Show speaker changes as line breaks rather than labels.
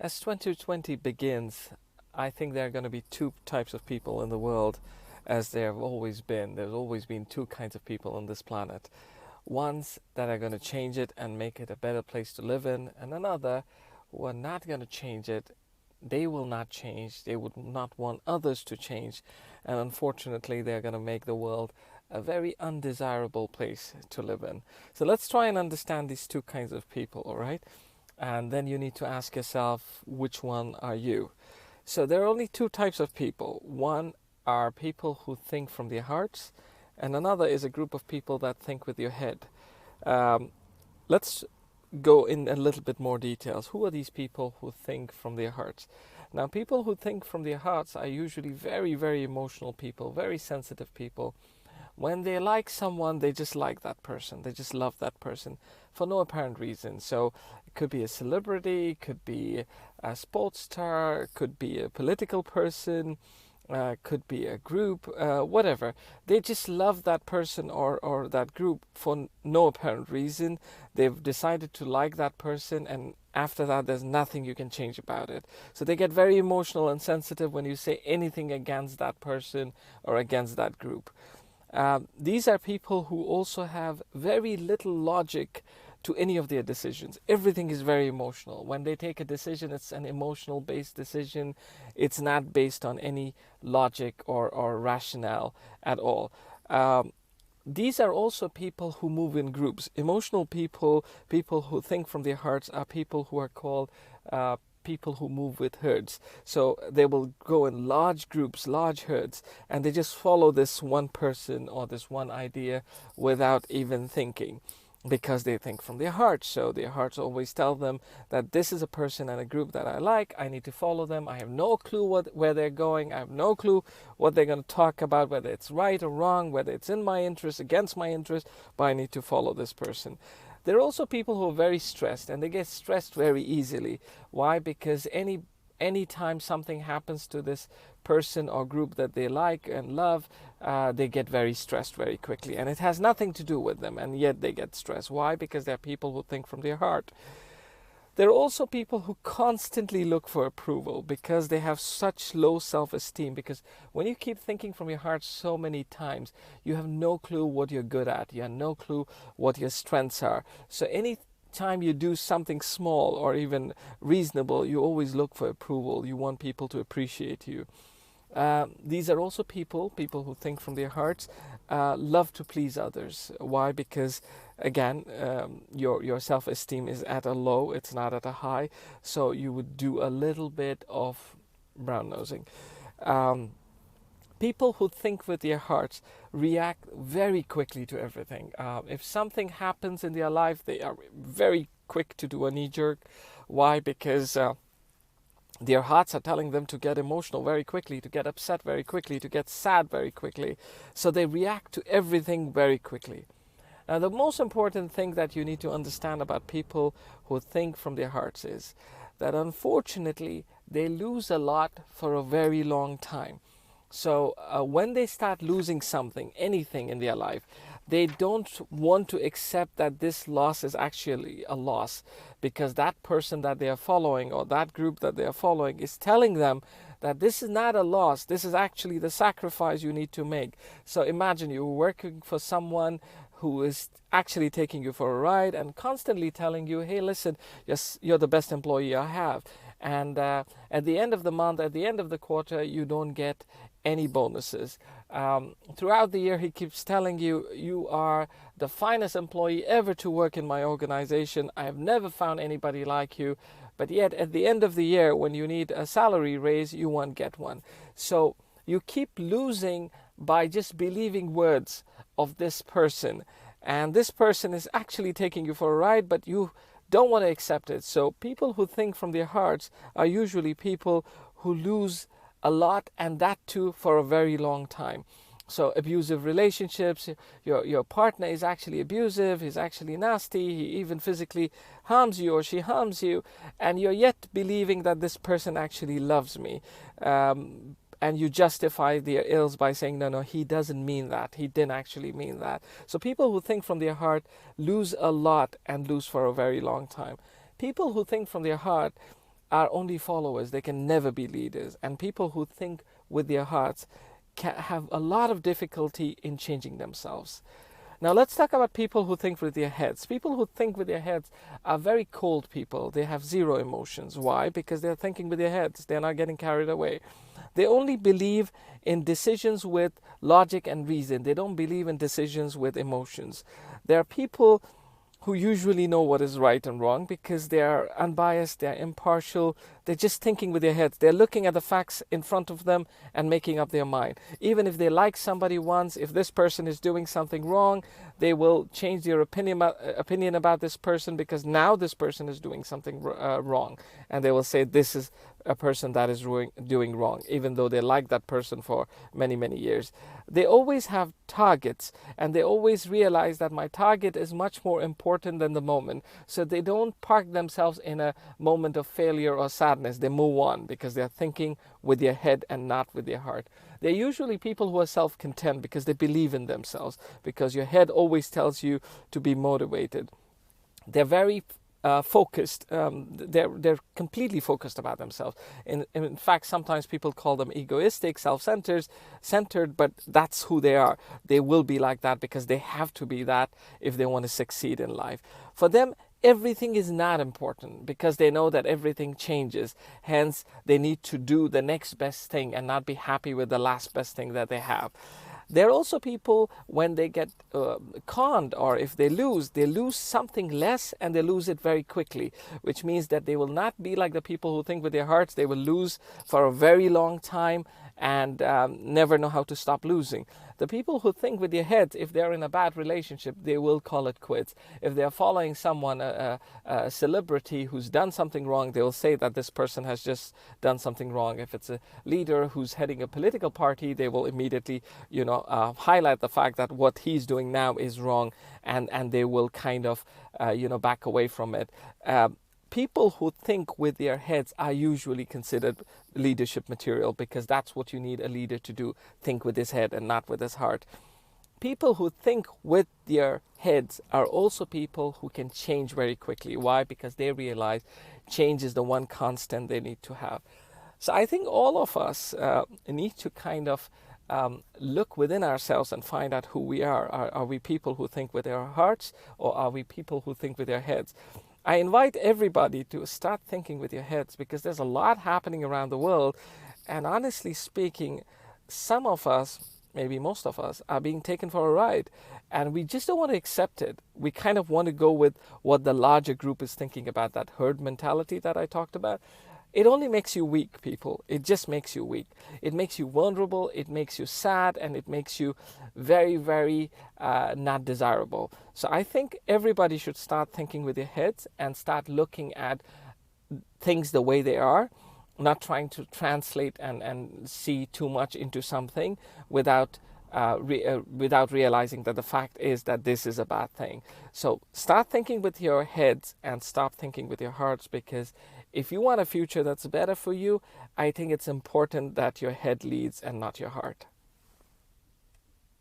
As 2020 begins, I think there are going to be two types of people in the world, as there have always been. There's always been two kinds of people on this planet. Ones that are going to change it and make it a better place to live in, and another who are not going to change it. They will not change. They would not want others to change. And unfortunately, they're going to make the world a very undesirable place to live in. So let's try and understand these two kinds of people, all right? And then you need to ask yourself, which one are you? So there are only two types of people. One are people who think from their hearts, and another is a group of people that think with your head. Um, let's go in a little bit more details. Who are these people who think from their hearts? Now, people who think from their hearts are usually very, very emotional people, very sensitive people. When they like someone, they just like that person. They just love that person for no apparent reason. So it could be a celebrity, could be a sports star, could be a political person, could be a group, whatever. They just love that person or that group for no apparent reason. They've decided to like that person, and after that, there's nothing you can change about it. So they get very emotional and sensitive when you say anything against that person or against that group. These are people who also have very little logic to any of their decisions. Everything is very emotional. When they take a decision, it's an emotional based decision. It's not based on any logic or rationale at all. These are also people who move in groups. Emotional people, people who think from their hearts, are people who are called people who move with herds. So they will go in large groups, large herds, and they just follow this one person or this one idea without even thinking, because they think from their hearts. So their hearts always tell them that this is a person and a group that I like. I need to follow them. I have no clue where they're going. I have no clue what they're going to talk about, whether it's right or wrong, whether it's in my interest, against my interest, but I need to follow this person. There are also people who are very stressed, and they get stressed very easily. Why? Because any time something happens to this person or group that they like and love, they get very stressed very quickly. And it has nothing to do with them, and yet they get stressed. Why? Because they're people who think from their heart. There are also people who constantly look for approval because they have such low self-esteem. Because when you keep thinking from your heart so many times, you have no clue what you're good at. You have no clue what your strengths are. So any time you do something small or even reasonable, you always look for approval. You want people to appreciate you. These are also people who think from their hearts, love to please others. Why? Because again, your self-esteem is at a low, it's not at a high, so you would do a little bit of brown nosing. Um, People who think with their hearts react very quickly to everything. If something happens in their life, they are very quick to do a knee jerk. Why? Because their hearts are telling them to get emotional very quickly, to get upset very quickly, to get sad very quickly. So they react to everything very quickly. Now, the most important thing that you need to understand about people who think from their hearts is that unfortunately they lose a lot for a very long time. So when they start losing something, anything in their life, they don't want to accept that this loss is actually a loss, because that person that they are following or that group that they are following is telling them that this is not a loss, this is actually the sacrifice you need to make. So imagine you're working for someone who is actually taking you for a ride and constantly telling you, hey, listen, yes, you're the best employee I have. And at the end of the month, at the end of the quarter, you don't get any bonuses. Throughout the year, he keeps telling you, you are the finest employee ever to work in my organization. I have never found anybody like you. But yet, at the end of the year, when you need a salary raise, you won't get one. So you keep losing by just believing words of this person. And this person is actually taking you for a ride, but you don't want to accept it. So people who think from their hearts are usually people who lose a lot, and that too for a very long time. So abusive relationships, your partner is actually abusive, he's actually nasty, he even physically harms you or she harms you, and you're yet believing that this person actually loves me. And you justify their ills by saying, no, he doesn't mean that. He didn't actually mean that. So people who think from their heart lose a lot and lose for a very long time. People who think from their heart are only followers. They can never be leaders. And people who think with their hearts can have a lot of difficulty in changing themselves. Now let's talk about people who think with their heads. People who think with their heads are very cold people. They have zero emotions. Why? Because they're thinking with their heads. They're not getting carried away. They only believe in decisions with logic and reason. They don't believe in decisions with emotions. There are people who usually know what is right and wrong because they are unbiased, they're impartial, they're just thinking with their heads. They're looking at the facts in front of them and making up their mind. Even if they like somebody once, if this person is doing something wrong, they will change their opinion about this person because now this person is doing something wrong. And they will say this is a person that is doing wrong, even though they like that person for many, many years. They always have targets, and they always realize that my target is much more important than the moment. So they don't park themselves in a moment of failure or sadness. They move on because they're thinking with their head and not with their heart. They're usually people who are self-content because they believe in themselves, because your head always tells you to be motivated. They're very focused. They're completely focused about themselves. In fact, sometimes people call them egoistic, self-centered, but that's who they are. They will be like that because they have to be that if they want to succeed in life. For them, everything is not important because they know that everything changes. Hence, they need to do the next best thing and not be happy with the last best thing that they have. There are also people, when they get conned or if they lose something less and they lose it very quickly, which means that they will not be like the people who think with their hearts. They will lose for a very long time and never know how to stop losing. The people who think with their heads, if they're in a bad relationship, they will call it quits. If they're following someone, a celebrity who's done something wrong, they will say that this person has just done something wrong. If it's a leader who's heading a political party, they will immediately, highlight the fact that what he's doing now is wrong, and they will kind of, back away from it. People who think with their heads are usually considered leadership material because that's what you need a leader to do, think with his head and not with his heart. People who think with their heads are also people who can change very quickly. Why? Because they realize change is the one constant they need to have. So I think all of us need to kind of look within ourselves and find out who we are. Are we people who think with their hearts, or are we people who think with their heads? I invite everybody to start thinking with your heads because there's a lot happening around the world. And honestly speaking, some of us, maybe most of us, are being taken for a ride. And we just don't want to accept it. We kind of want to go with what the larger group is thinking about, that herd mentality that I talked about. It only makes you weak, people. It just makes you weak. It makes you vulnerable, it makes you sad, and it makes you very, very not desirable. So I think everybody should start thinking with their heads and start looking at things the way they are, not trying to translate and see too much into something without realizing that the fact is that this is a bad thing. So start thinking with your heads and stop thinking with your hearts, because if you want a future that's better for you, I think it's important that your head leads and not your heart.